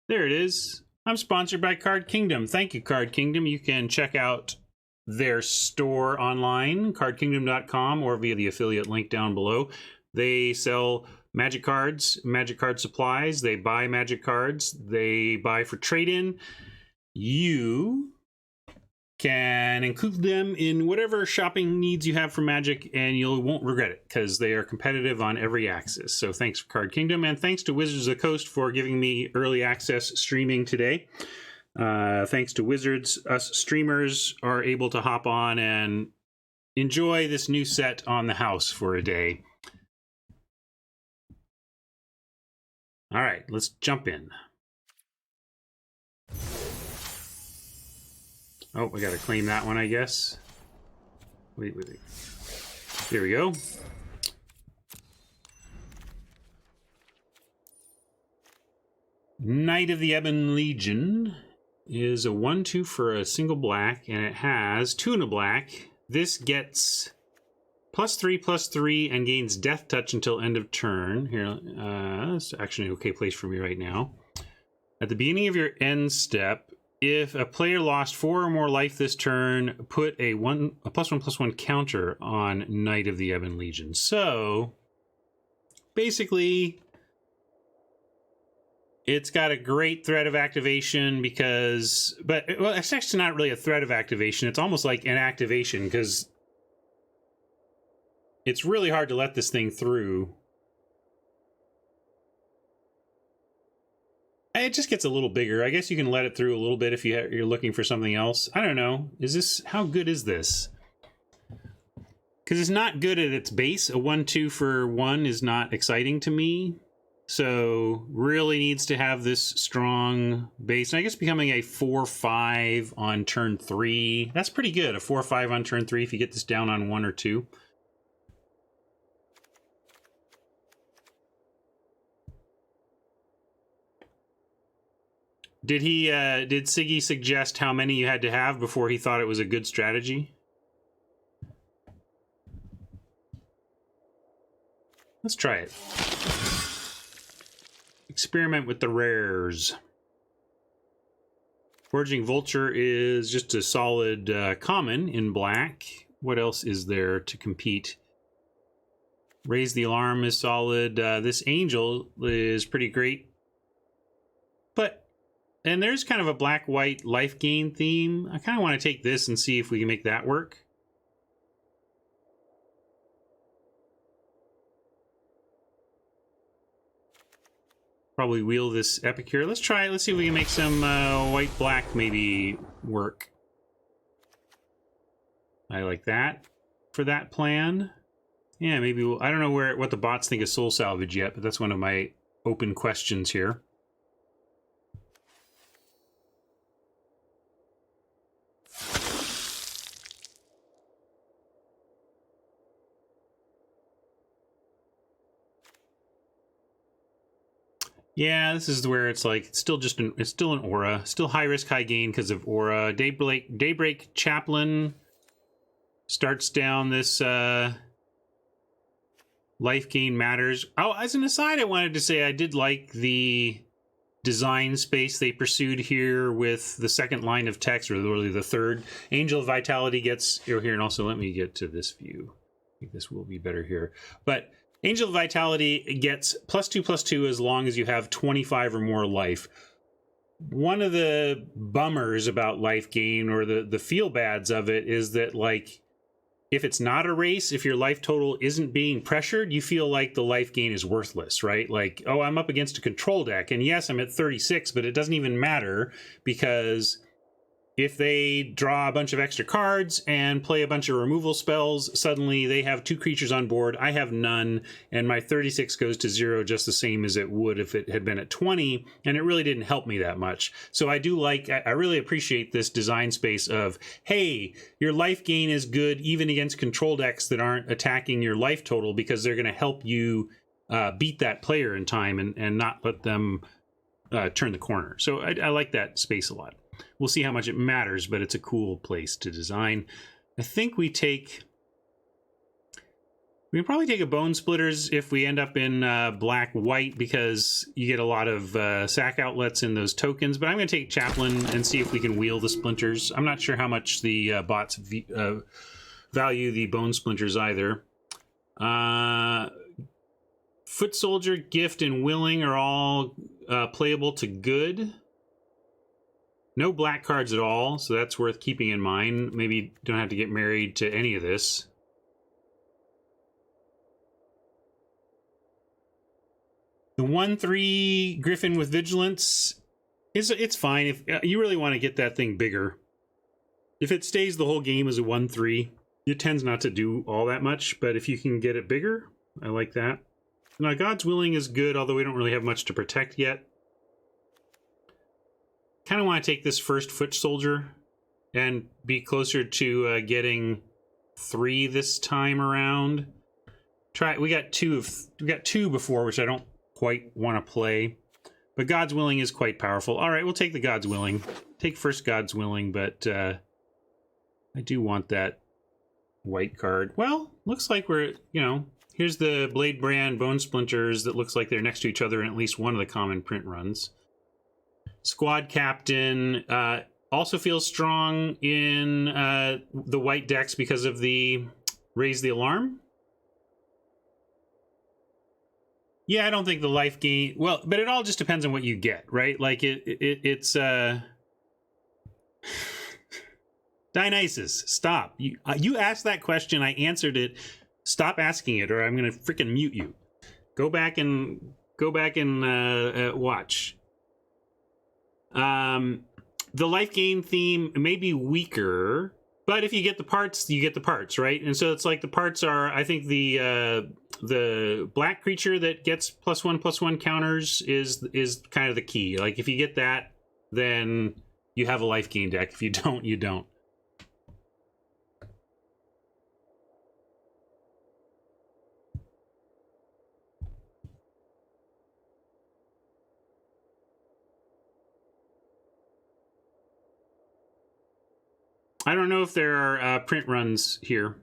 There it is. I'm sponsored by Card Kingdom. Thank you, Card Kingdom. You can check out their store online, cardkingdom.com, or via the affiliate link down below. They sell magic cards, magic card supplies. They buy magic cards. They buy for trade-in. You can include them in whatever shopping needs you have for Magic, and you won't regret it because they are competitive on every axis. So thanks, Card Kingdom, and thanks to Wizards of the Coast for giving me early access streaming today. Thanks to Wizards, us streamers are able to hop on and enjoy this new set on the house for a day. All right, let's jump in. Oh, we gotta claim that one, I guess. Wait. Here we go. Knight of the Ebon Legion is a 1/2 for a single black, and it has 2 and a black. This gets +3/+3 and gains Death Touch until end of turn. Here, that's actually an okay place for me right now. At the beginning of your end step, if a player lost 4 or more life this turn, put a +1/+1 counter on Knight of the Ebon Legion. So, basically, it's got a great threat of activation because... well, it's actually not really a threat of activation. It's almost like an activation because it's really hard to let this thing through. It just gets a little bigger. I guess you can let it through a little bit if you're looking for something else. I don't know. How good is this? Because it's not good at its base. A 1/2 for 1 is not exciting to me. So really needs to have this strong base. And I guess becoming a 4/5 on turn 3. That's pretty good. A 4/5 on turn 3 if you get this down on 1 or 2. Did Siggy suggest how many you had to have before he thought it was a good strategy? Let's try it. Experiment with the rares. Foraging Vulture is just a solid common in black. What else is there to compete? Raise the Alarm is solid. This Angel is pretty great. And there's kind of a black-white life gain theme. I kind of want to take this and see if we can make that work. Probably wheel this Epicure. Let's try it. Let's see if we can make some white-black maybe work. I like that for that plan. Yeah, maybe I don't know what the bots think of Soul Salvage yet, but that's one of my open questions here. Yeah, this is where it's like it's still an aura, still high risk, high gain because of aura. Daybreak Chaplain starts down this life gain matters. Oh, as an aside, I wanted to say I did like the design space they pursued here with the second line of text, or really the third. Angel of Vitality gets here, and also let me get to this view. I think this will be better here, but. Angel of Vitality gets +2/+2 as long as you have 25 or more life. One of the bummers about life gain, or the feel bads of it, is that, like, if it's not a race, if your life total isn't being pressured, you feel like the life gain is worthless, right? Like, oh, I'm up against a control deck, and yes, I'm at 36, but it doesn't even matter because if they draw a bunch of extra cards and play a bunch of removal spells, suddenly they have 2 creatures on board, I have none, and my 36 goes to 0 just the same as it would if it had been at 20, and it really didn't help me that much. So I really appreciate this design space of, hey, your life gain is good even against control decks that aren't attacking your life total because they're going to help you beat that player in time and not let them turn the corner. So I like that space a lot. We'll see how much it matters, but it's a cool place to design. I think we take We can probably take a Bone Splitters if we end up in black-white, because you get a lot of sack outlets in those tokens. But I'm going to take Chaplain and see if we can wheel the Splinters. I'm not sure how much the bots value the Bone Splinters either. Foot Soldier, Gift, and Willing are all playable to good. No black cards at all, so that's worth keeping in mind. Maybe don't have to get married to any of this. The 1/3 Griffin with Vigilance it's fine. If you really want to get that thing bigger, if it stays the whole game as a 1/3, it tends not to do all that much. But if you can get it bigger, I like that. Now, God's Willing is good, although we don't really have much to protect yet. Kind of want to take this first Foot Soldier and be closer to getting 3 this time around. We got two before, which I don't quite want to play, but God's Willing is quite powerful. All right, we'll take the God's Willing. Take first God's Willing, but I do want that white card. Well, looks like we're, here's the Blade Brand Bone Splinters that looks like they're next to each other in at least one of the common print runs. Squad Captain also feels strong in the white decks because of the Raise the Alarm. Yeah, I don't think the life gain... Well, but it all just depends on what you get, right? Like, it's... Dionysus, stop. You asked that question, I answered it. Stop asking it, or I'm going to freaking mute you. Go back and watch. The life gain theme may be weaker, but if you get the parts, you get the parts, right? And so it's like the parts are, I think the black creature that gets +1/+1 counters is kind of the key. Like if you get that, then you have a life gain deck. If you don't, you don't. I don't know if there are print runs here.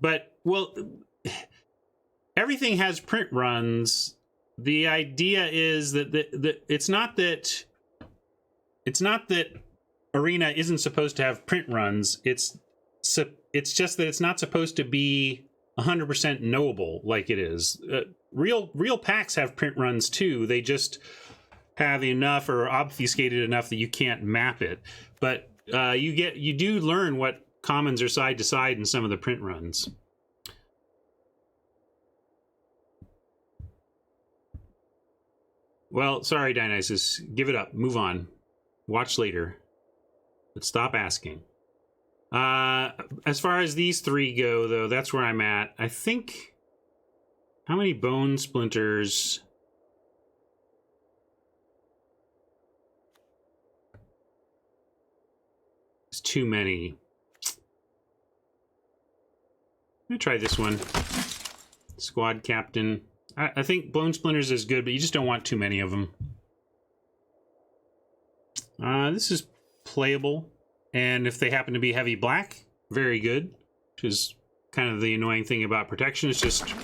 But, well, everything has print runs. The idea is that it's not that Arena isn't supposed to have print runs. It's just that it's not supposed to be 100% knowable like it is. Real packs have print runs too. They just have enough or obfuscated enough that you can't map it. But you do learn what commons are side to side in some of the print runs. Well, sorry, Dionysus. Give it up. Move on. Watch later. But stop asking. As far as these 3 go, though, that's where I'm at. I think... How many Bone Splinters... It's too many. I'm gonna try this one. Squad Captain. I think Bone Splinters is good, but you just don't want too many of them. This is playable, and if they happen to be heavy black, very good, which is kind of the annoying thing about protection. It's just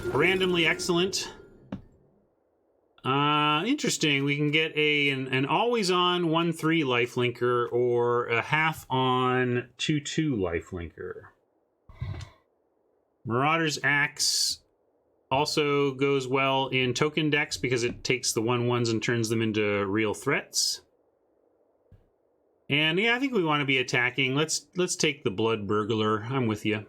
randomly excellent. Interesting. We can get an always-on 1/3 lifelinker or a half-on 2/2 lifelinker. Marauder's Axe also goes well in token decks because it takes the 1/1s and turns them into real threats. And yeah, I think we want to be attacking. Let's take the Blood Burglar. I'm with you.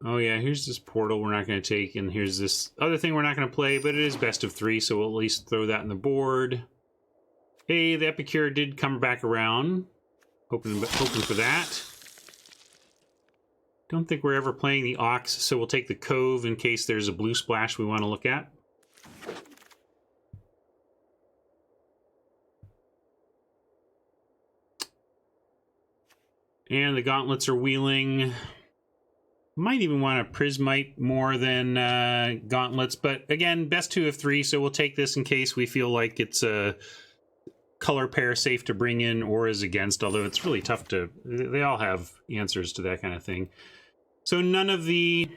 Oh yeah, here's this portal we're not going to take, and here's this other thing we're not going to play, but it is best of 3, so we'll at least throw that on the board. Hey, the Epicure did come back around. Hoping for that. Don't think we're ever playing the Ox, so we'll take the Cove in case there's a blue splash we want to look at. And the Gauntlets are wheeling. Might even want a Prismite more than Gauntlets, but again, best 2 of 3, so we'll take this in case we feel like it's a color pair safe to bring in or is against, although it's really tough to... They all have answers to that kind of thing. So none of the...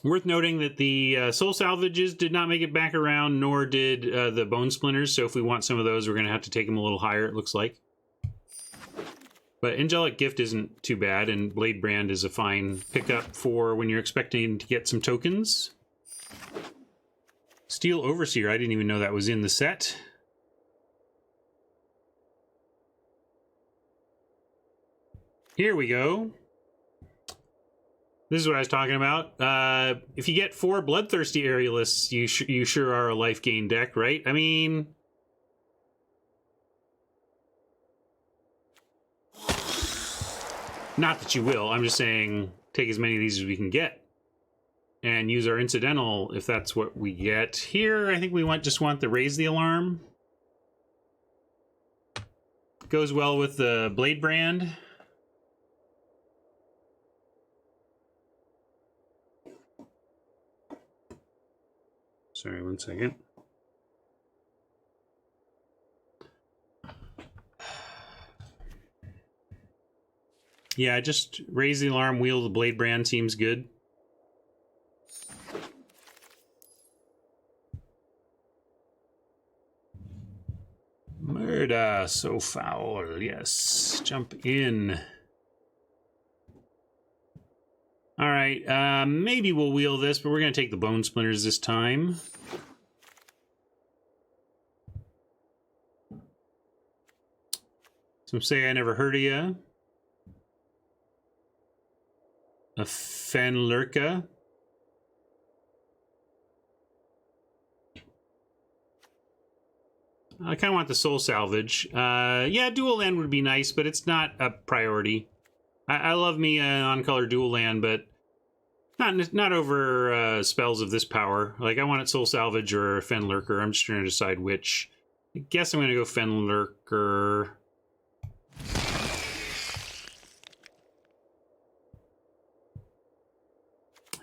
Worth noting that the Soul Salvages did not make it back around, nor did the Bone Splinters, so if we want some of those, we're going to have to take them a little higher, it looks like. But Angelic Gift isn't too bad, and Blade Brand is a fine pickup for when you're expecting to get some tokens. Steel Overseer, I didn't even know that was in the set. Here we go. This is what I was talking about. If you get 4 Bloodthirsty Aerialists, you sure are a life gain deck, right? I mean... Not that you will, I'm just saying take as many of these as we can get. And use our incidental if that's what we get. Here, I think we just want to raise the alarm. Goes well with the Blade Brand. Sorry, one second. Yeah, just raise the alarm, wheel the Blade Brand seems good. Murder, so foul, yes. Jump in. Alright, maybe we'll wheel this, but we're going to take the Bone Splinters this time. Some say I never heard of ya. A Fenlurka. I kind of want the Soul Salvage. Yeah, dual land would be nice, but it's not a priority. I love me on-color dual land, but not over spells of this power. Like, I want it Soul Salvage or Fenlurker. I'm just trying to decide which. I guess I'm going to go Fenlurker.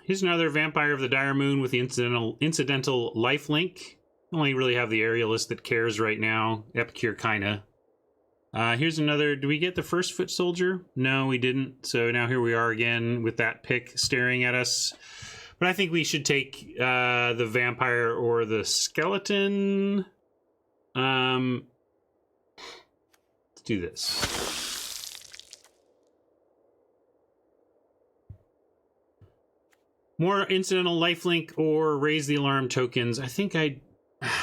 Here's another Vampire of the Dire Moon with the incidental lifelink. Only really have the Aerialist that cares right now. Epicure, kinda. Here's another... Do we get the first Foot Soldier? No, we didn't. So now here we are again with that pick staring at us. But I think we should take the Vampire or the Skeleton. Let's do this. More incidental lifelink or raise the alarm tokens. I think we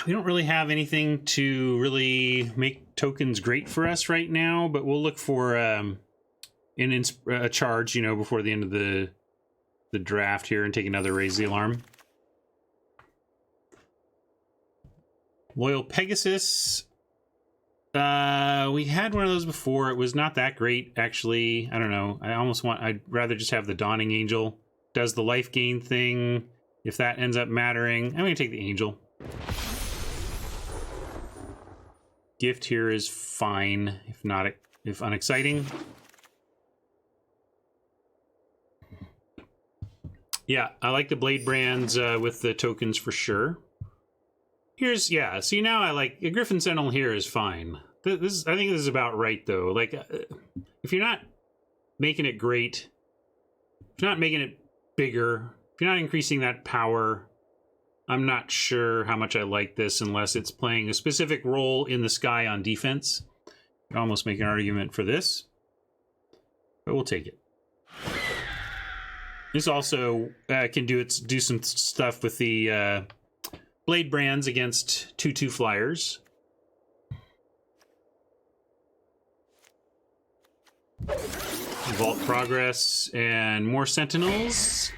don't really have anything to really make tokens great for us right now, but we'll look for a charge, you know, before the end of the draft here and take another raise the alarm. Loyal Pegasus. We had one of those before. It was not that great, actually. I don't know. I'd rather just have the Dawning Angel. Does the life gain thing. If that ends up mattering, I'm going to take the Angel. Gift here is fine, if unexciting. Yeah, I like the Blade Brands with the tokens for sure. Here's, yeah, see now I like, a Griffin Sentinel here is fine. I think this is about right though. Like, if you're not making it great, if you're not making it bigger, if you're not increasing that power, I'm not sure how much I like this unless it's playing a specific role in the sky on defense. You can almost make an argument for this, but we'll take it. This also can do some stuff with the Blade Brands against 2/2 flyers. Vault Progress and more Sentinels.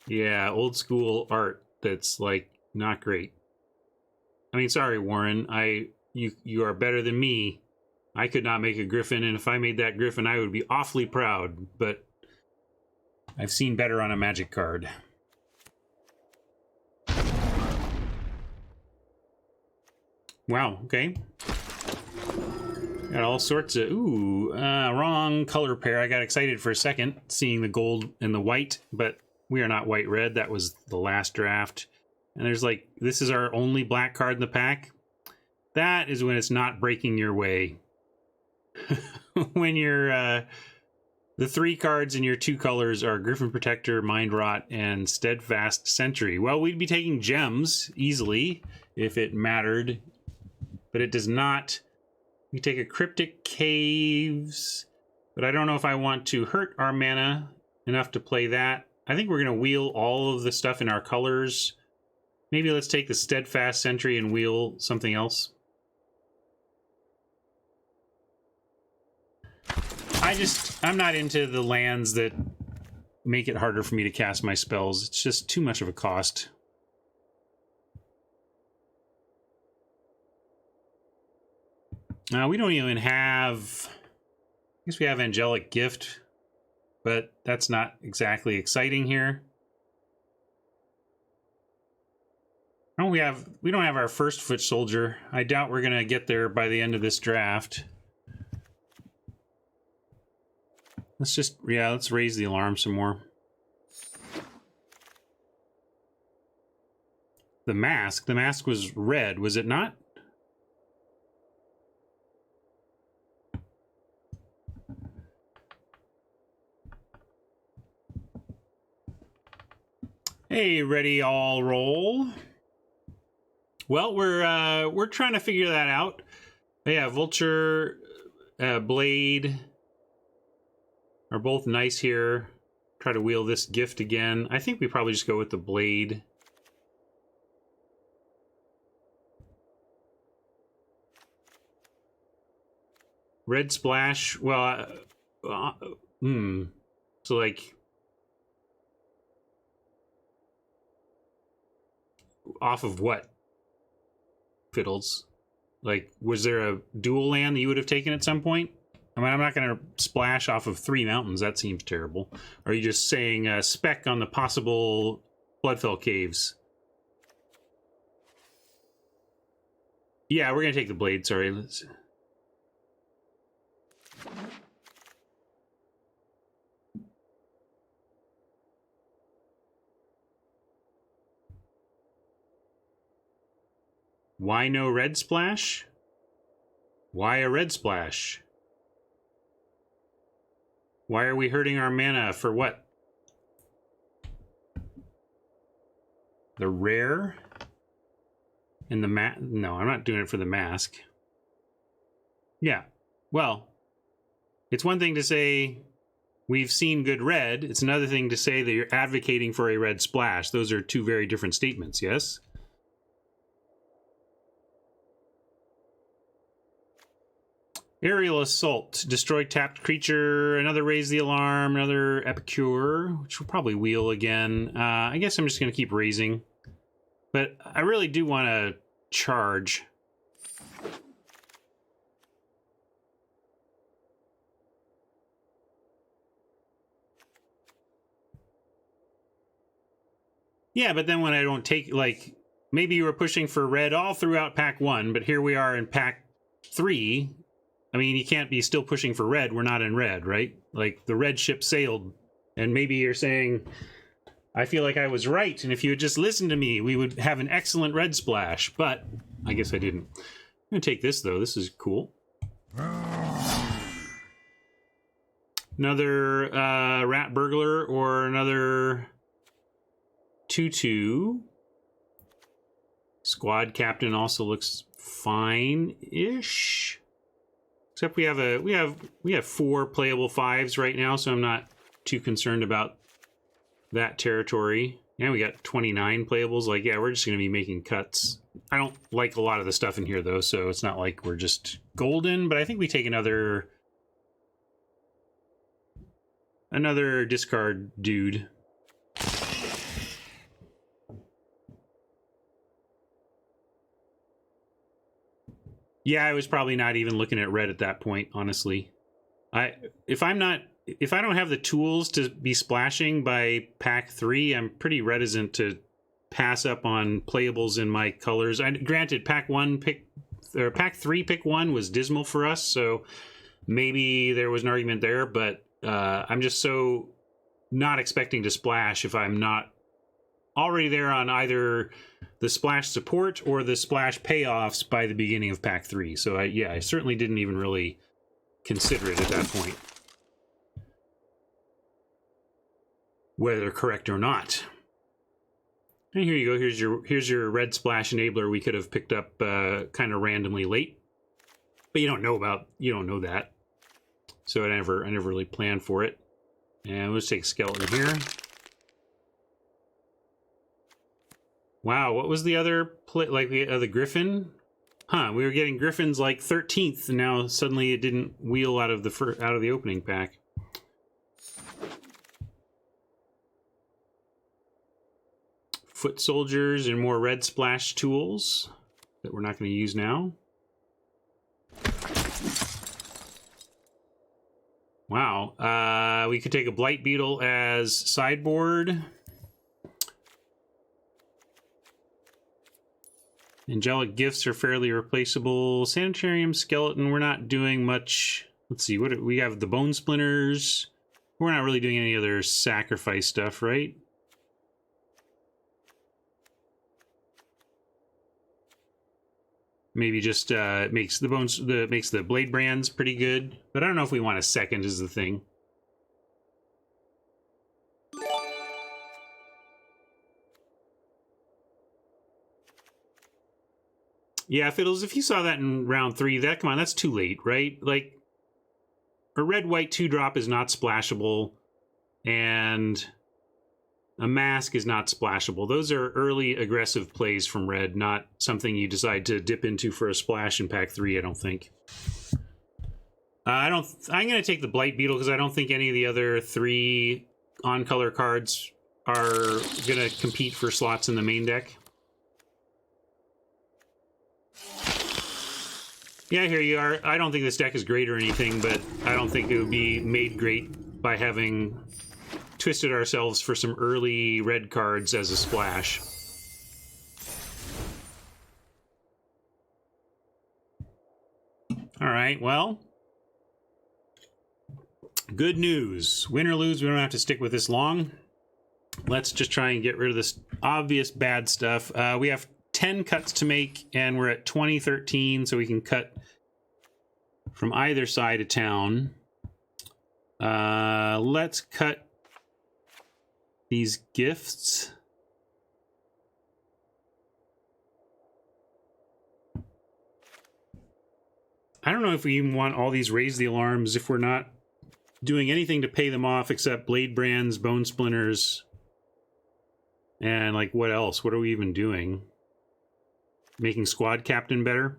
Yeah, old school art that's like not great. I mean, sorry, Warren. You are better than me. I could not make a Griffin, and if I made that Griffin, I would be awfully proud, but I've seen better on a Magic card. Wow, okay. Got all sorts of, wrong color pair. I got excited for a second seeing the gold and the white, but we are not white-red. That was the last draft. And there's like, this is our only black card in the pack. That is when it's not breaking your way. When you're, the 3 cards in your 2 colors are Griffin Protector, Mind Rot, and Steadfast Sentry. Well, we'd be taking gems easily if it mattered, but it does not. We take a Cryptic Caves, but I don't know if I want to hurt our mana enough to play that. I think we're going to wheel all of the stuff in our colors. Maybe let's take the Steadfast Sentry and wheel something else. I'm not into the lands that make it harder for me to cast my spells. It's just too much of a cost. We don't even have... I guess we have Angelic Gift, but that's not exactly exciting here. Oh, we don't have our first Foot Soldier. I doubt we're gonna get there by the end of this draft. Let's raise the alarm some more. The mask was red, was it not? Hey, ready, all roll. Well, we're trying to figure that out. Yeah, Vulture, Blade are both nice here. Try to wheel this gift again. I think we probably just go with the Blade. Red Splash, well, so like... Off of what? Fiddles. Like, was there a dual land that you would have taken at some point? I mean, I'm not going to splash off of 3 mountains. That seems terrible. Or are you just saying spec on the possible Bloodfell Caves? Yeah, we're going to take the Blade. Sorry. Let's... Why no red splash? Why a red splash? Why are we hurting our mana for what? The rare? And the no, I'm not doing it for the mask. Yeah, well, it's one thing to say we've seen good red. It's another thing to say that you're advocating for a red splash. Those are 2 very different statements, yes? Aerial Assault. Destroy tapped creature. Another Raise the Alarm. Another Epicure, which will probably wheel again. I guess I'm just going to keep raising. But I really do want to charge. Yeah, but then when I don't take, like, maybe you were pushing for red all throughout pack 1, but here we are in pack 3. I mean, you can't be still pushing for red. We're not in red, right? Like, the red ship sailed. And maybe you're saying, I feel like I was right, and if you had just listened to me, we would have an excellent red splash. But I guess I didn't. I'm going to take this, though. This is cool. Another Rat Burglar or another 2/2. Squad Captain also looks fine-ish. Except we have 4 playable 5s right now, so I'm not too concerned about that territory. Yeah, we got 29 playables. Like, yeah, we're just going to be making cuts. I don't like a lot of the stuff in here, though, so it's not like we're just golden, but I think we take another discard dude. Yeah, I was probably not even looking at red at that point, honestly. If I don't have the tools to be splashing by pack 3, I'm pretty reticent to pass up on playables in my colors. Granted, pack 1 or pack 3 pick 1 was dismal for us, so maybe there was an argument there, but I'm just so not expecting to splash if I'm not already there on either the splash support or the splash payoffs by the beginning of pack 3. So I certainly didn't even really consider it at that point, whether correct or not. And here you go. Here's your red splash enabler we could have picked up kind of randomly late, but you don't know that. So I never really planned for it. And let's take skeleton here. Wow, what was the other like the griffin? Huh, we were getting griffins like 13th, and now suddenly it didn't wheel out of the opening pack. Foot soldiers and more red splash tools that we're not going to use now. Wow, we could take a blight beetle as sideboard. Angelic gifts are fairly replaceable. Sanitarium skeleton, we're not doing much. Let's see, what we have the bone splinters. We're not really doing any other sacrifice stuff, right? Maybe just makes the blade brands pretty good, but I don't know if we want a second is the thing. Yeah, Fiddles, if you saw that in round 3, come on, that's too late, right? Like, a red-white 2-drop is not splashable, and a mask is not splashable. Those are early aggressive plays from red, not something you decide to dip into for a splash in pack 3, I don't think. I'm going to take the Blight Beetle because I don't think any of the other 3 on-color cards are going to compete for slots in the main deck. Yeah, here you are. I don't think this deck is great or anything, but I don't think it would be made great by having twisted ourselves for some early red cards as a splash. All right, well, good news. Win or lose, we don't have to stick with this long. Let's just try and get rid of this obvious bad stuff. We have 10 cuts to make, and we're at 2013, so we can cut from either side of town. Let's cut these gifts. I don't know if we even want all these raise the alarms if we're not doing anything to pay them off except blade brands, bone splinters, and like what else? What are we even doing? Making squad captain better?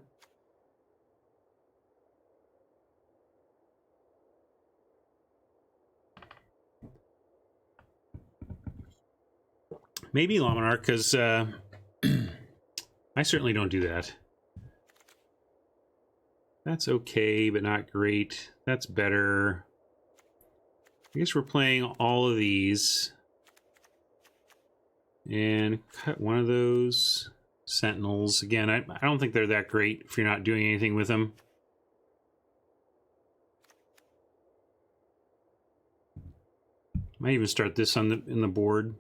Maybe Laminarch, because I certainly don't do that. That's okay, but not great. That's better. I guess we're playing all of these. And cut one of those sentinels. Again, I don't think they're that great if you're not doing anything with them. Might even start this on in the board.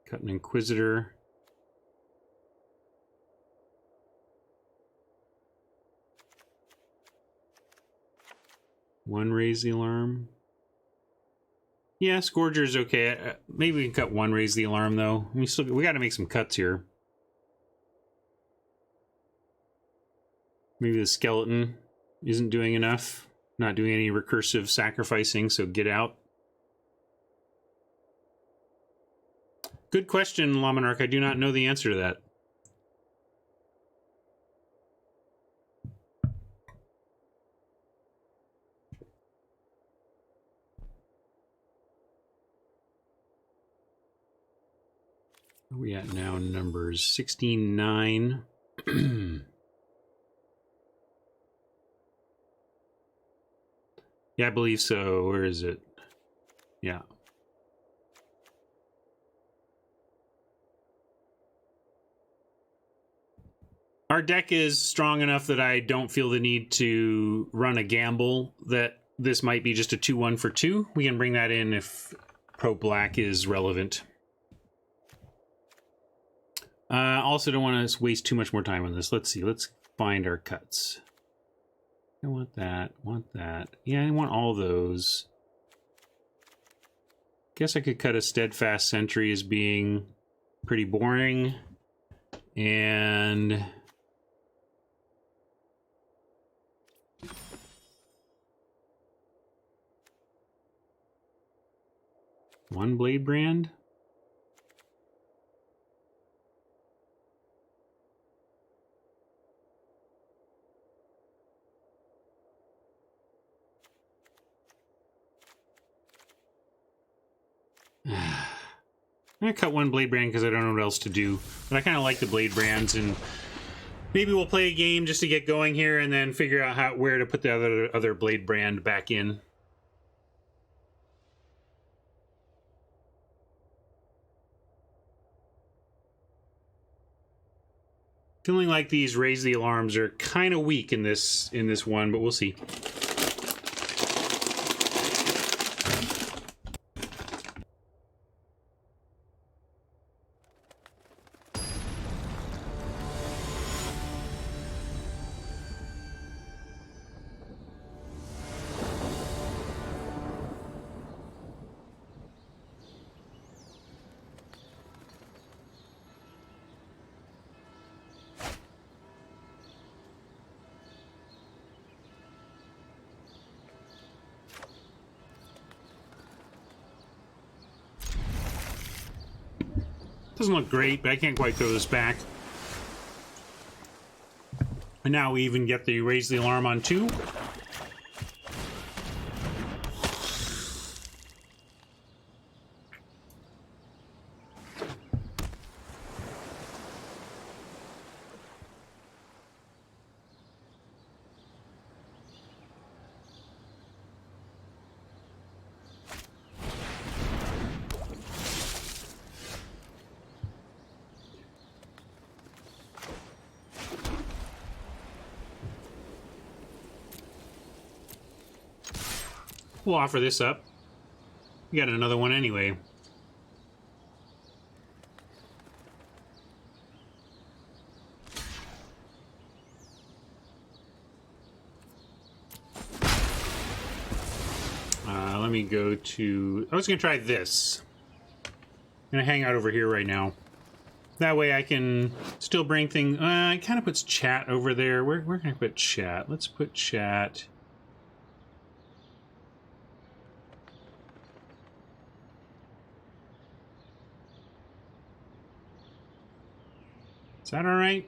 Cut an Inquisitor. One raise the alarm. Yeah, Scourger is okay. Maybe we can cut one raise the alarm though. We got to make some cuts here. Maybe the skeleton isn't doing enough. Not doing any recursive sacrificing, so get out. Good question, Laminarch. I do not know the answer to that. Where are we at now? Numbers 16-9. Yeah, I believe so. Where is it? Yeah. Our deck is strong enough that I don't feel the need to run a gamble that this might be just a 2-1 for 2. We can bring that in if Pro Black is relevant. Also don't want to waste too much more time on this. Let's see. Let's find our cuts. I want that. Want that. Yeah, I want all those. Guess I could cut a Steadfast Sentry as being pretty boring. And... one Blade Brand? I'm gonna cut one Blade Brand because I don't know what else to do. But I kind of like the Blade Brands, and maybe we'll play a game just to get going here and then figure out where to put the other Blade Brand back in. Feeling like these Raise the Alarms are kind of weak in this one, but we'll see. Doesn't look great, but I can't quite throw this back. And now we even get the Raise the Alarm on 2. We'll offer this up. We got another one anyway. Let me go to... I was going to try this. I'm going to hang out over here right now. That way I can still bring things... it kind of puts chat over there. Where can I put chat? Let's put chat... Is that all right?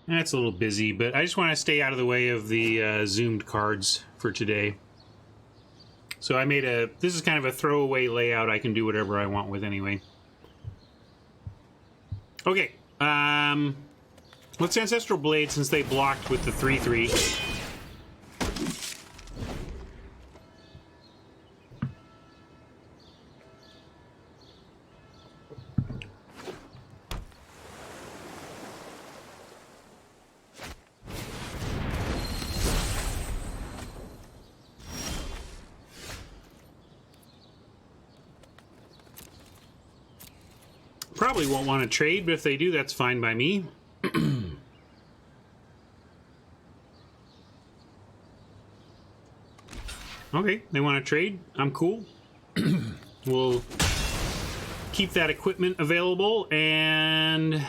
That's a little busy, but I just want to stay out of the way of the zoomed cards for today. So I made a... This is kind of a throwaway layout I can do whatever I want with anyway. Okay. Let's Ancestral Blade since they blocked with the 3/3. Probably won't want to trade, but if they do, that's fine by me. Okay, they want to trade. I'm cool. We'll keep that equipment available, and...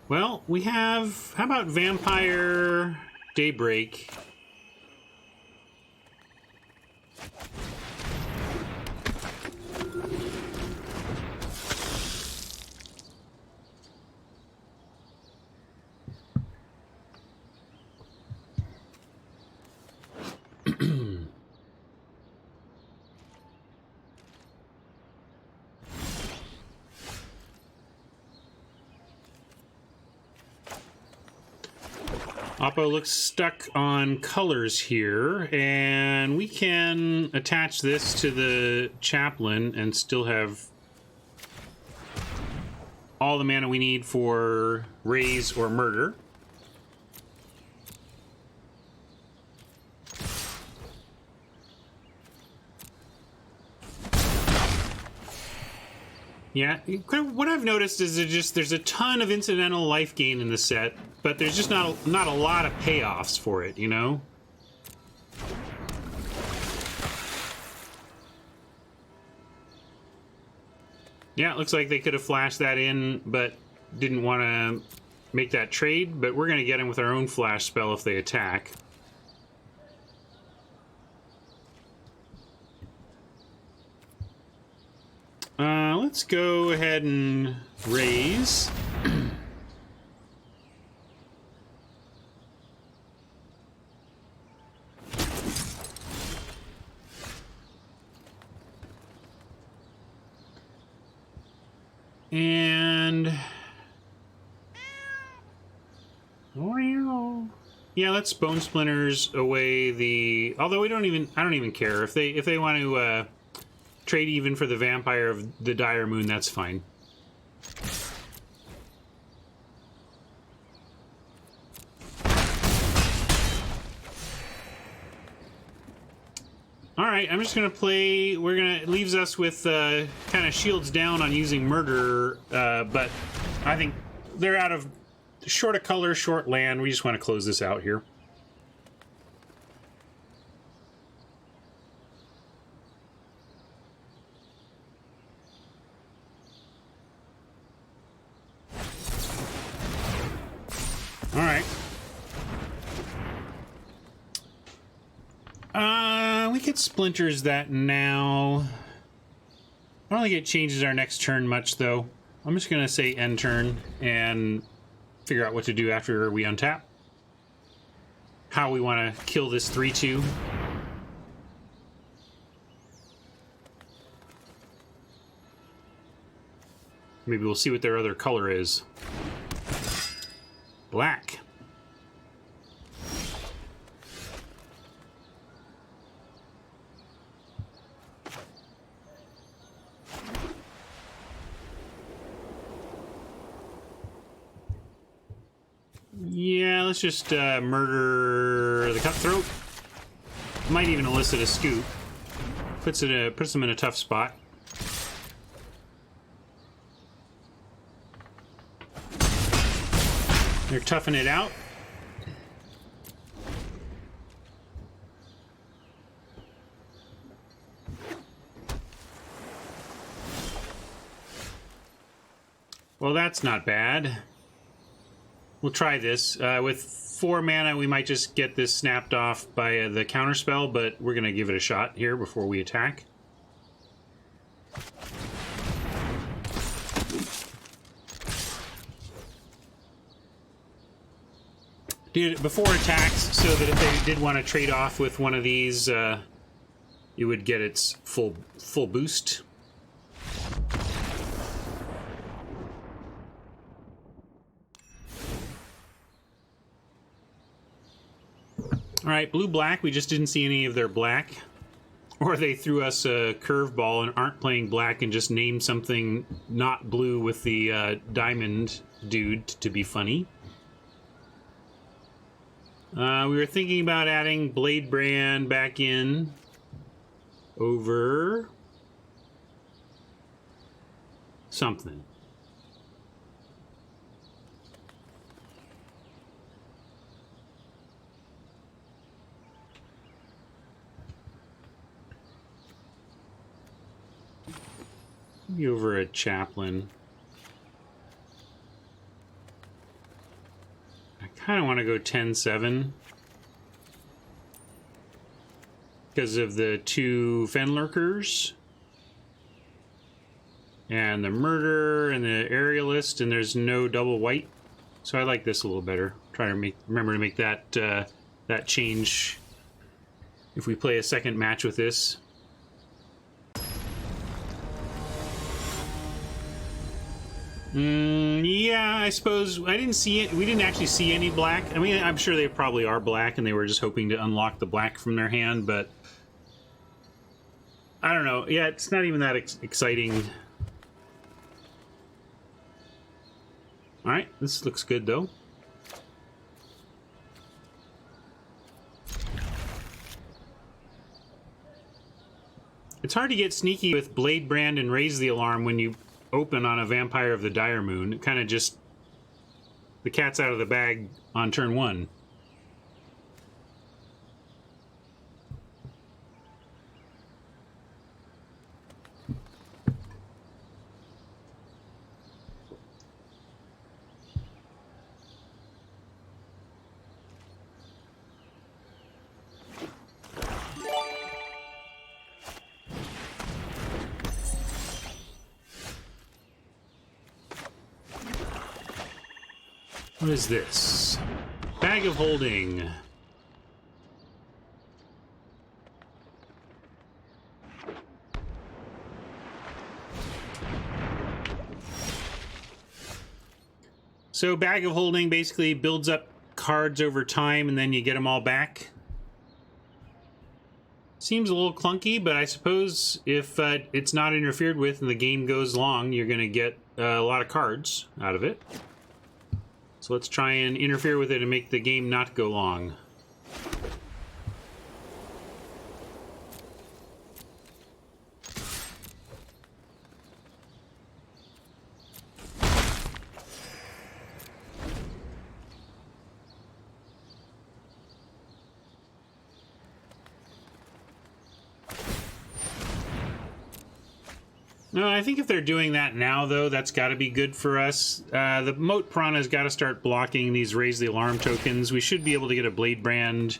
Well, we have... How about Vampire Daybreak? Oppo looks stuck on colors here, and we can attach this to the chaplain and still have all the mana we need for Raise or Murder. Yeah, what I've noticed is there's a ton of incidental life gain in the set, but there's just not a lot of payoffs for it, you know? Yeah, it looks like they could have flashed that in, but didn't want to make that trade, but we're going to get him with our own flash spell if they attack. Let's go ahead and raise. And yeah, let's Bone Splinters away the. Although I don't even care if they want to trade even for the Vampire of the Dire Moon. That's fine. All right, I'm just gonna play. It leaves us with kind of shields down on using Murder, but I think they're out of short of color, short land. We just want to close this out here. All right. We could Splinters that now. I don't think it changes our next turn much, though. I'm just going to say end turn and figure out what to do after we untap. How we want to kill this 3/2. Maybe we'll see what their other color is. Black. Yeah, let's just murder the Cutthroat. Might even elicit a scoop. Puts them in a tough spot. They're toughing it out. Well, that's not bad. We'll try this. With 4 mana, we might just get this snapped off by the counterspell, but we're going to give it a shot here before we attack. Before attacks, so that if they did want to trade off with one of these, you would get its full boost. All right, blue-black, we just didn't see any of their black. Or they threw us a curveball and aren't playing black and just named something not blue with the diamond dude to be funny. We were thinking about adding Blade Brand back in over something. Maybe over a Chaplain. I kind of want to go 10-7 because of the 2 Fenlurkers and the Murder and the Aerialist, and there's no double white, so I like this a little better. Try to remember to make that that change if we play a second match with this. Yeah, I suppose I didn't see it. We didn't actually see any black. I mean, I'm sure they probably are black and they were just hoping to unlock the black from their hand, but I don't know. Yeah, it's not even that exciting. Alright, this looks good though. It's hard to get sneaky with Blade Brand and Raise the Alarm when you open on a Vampire of the Dire Moon. It kind of just... the cat's out of the bag on turn 1. What is this? Bag of Holding. So Bag of Holding basically builds up cards over time and then you get them all back. Seems a little clunky, but I suppose if it's not interfered with and the game goes long, you're going to get a lot of cards out of it. So let's try and interfere with it and make the game not go long. No, I think if they're doing that now, though, that's got to be good for us. The Moat Piranha's got to start blocking these Raise the Alarm tokens. We should be able to get a Blade Brand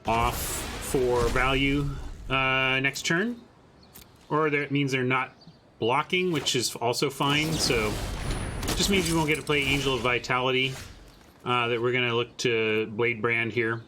off for value next turn. Or that means they're not blocking, which is also fine. So it just means we won't get to play Angel of Vitality. That we're going to look to Blade Brand here.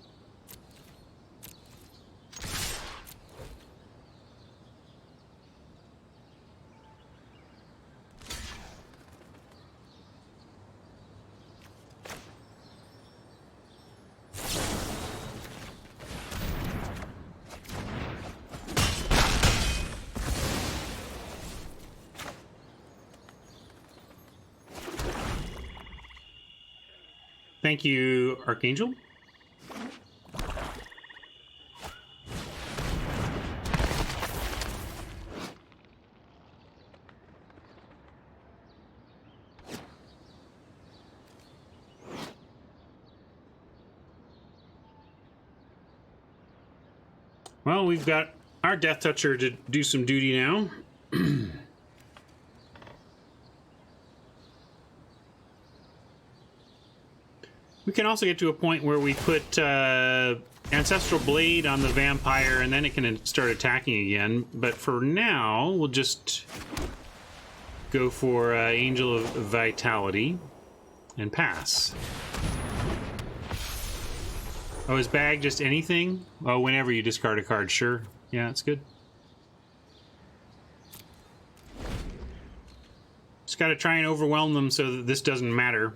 Thank you, Archangel. Well, we've got our Death Toucher to do some duty now. We can also get to a point where we put Ancestral Blade on the Vampire and then it can start attacking again. But for now, we'll just go for Angel of Vitality and pass. Oh, is bag just anything? Oh, whenever you discard a card, sure. Yeah, that's good. Just got to try and overwhelm them so that this doesn't matter.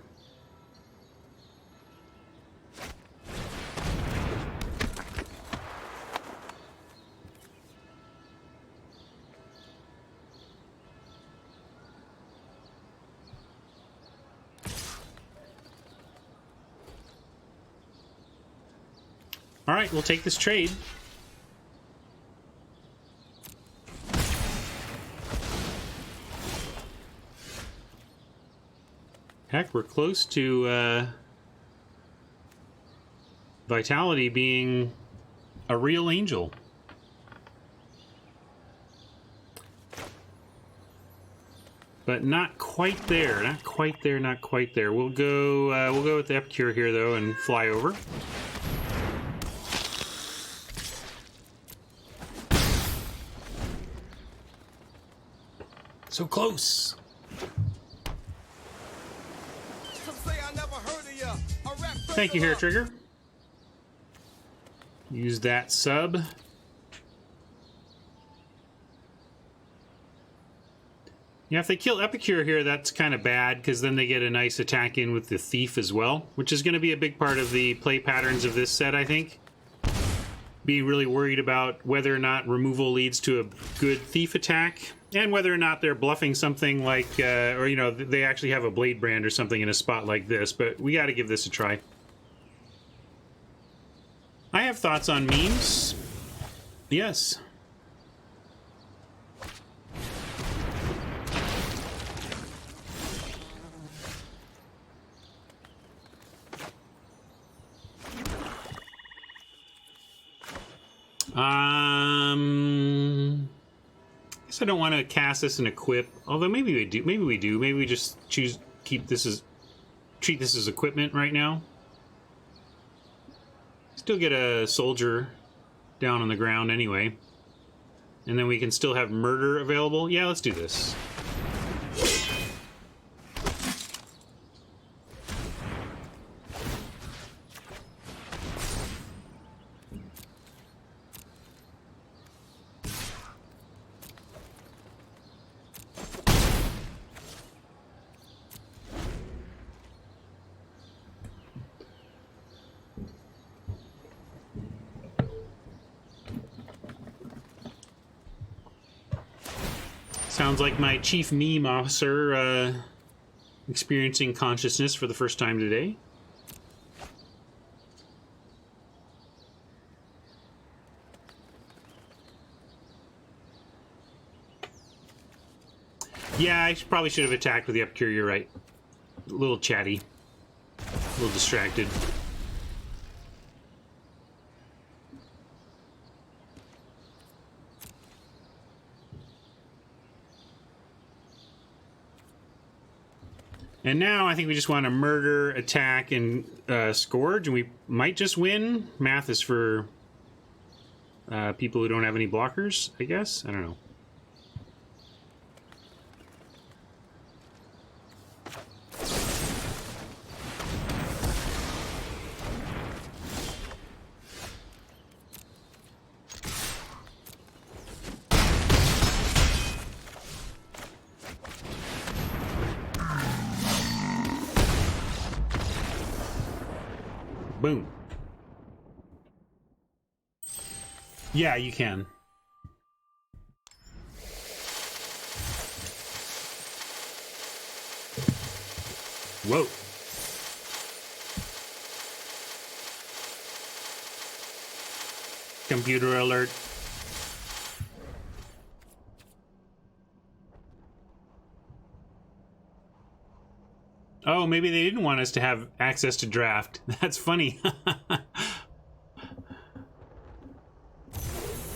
All right, we'll take this trade. Heck, we're close to Vitality being a real angel. But not quite there. Not quite there. Not quite there. We'll go with the Epicure here though and fly over. So close. Thank you, Hair Trigger. Use that sub. Yeah, if they kill Epicure here, that's kind of bad, because then they get a nice attack in with the Thief as well, which is going to be a big part of the play patterns of this set, I think. Being really worried about whether or not removal leads to a good Thief attack. And whether or not they're bluffing something like, or, you know, they actually have a blade brand or something in a spot like this, but we got to give this a try. I have thoughts on memes. Yes. Guess I don't want to cast this and equip. Although maybe we do. Maybe we do. Maybe we just treat this as equipment right now. Still get a soldier down on the ground anyway. And then we can still have murder available. Yeah, let's do this. Sounds like my chief meme officer experiencing consciousness for the first time today. Yeah, I probably should have attacked with the Epicure, you're right. A little chatty. A little distracted. And now I think we just want to murder, attack, and scourge, and we might just win. Math is for people who don't have any blockers, I guess? I don't know. Boom. Yeah, you can. Whoa. Computer alert. Oh, maybe they didn't want us to have access to draft. That's funny.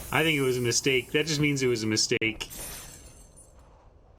I think it was a mistake. That just means it was a mistake.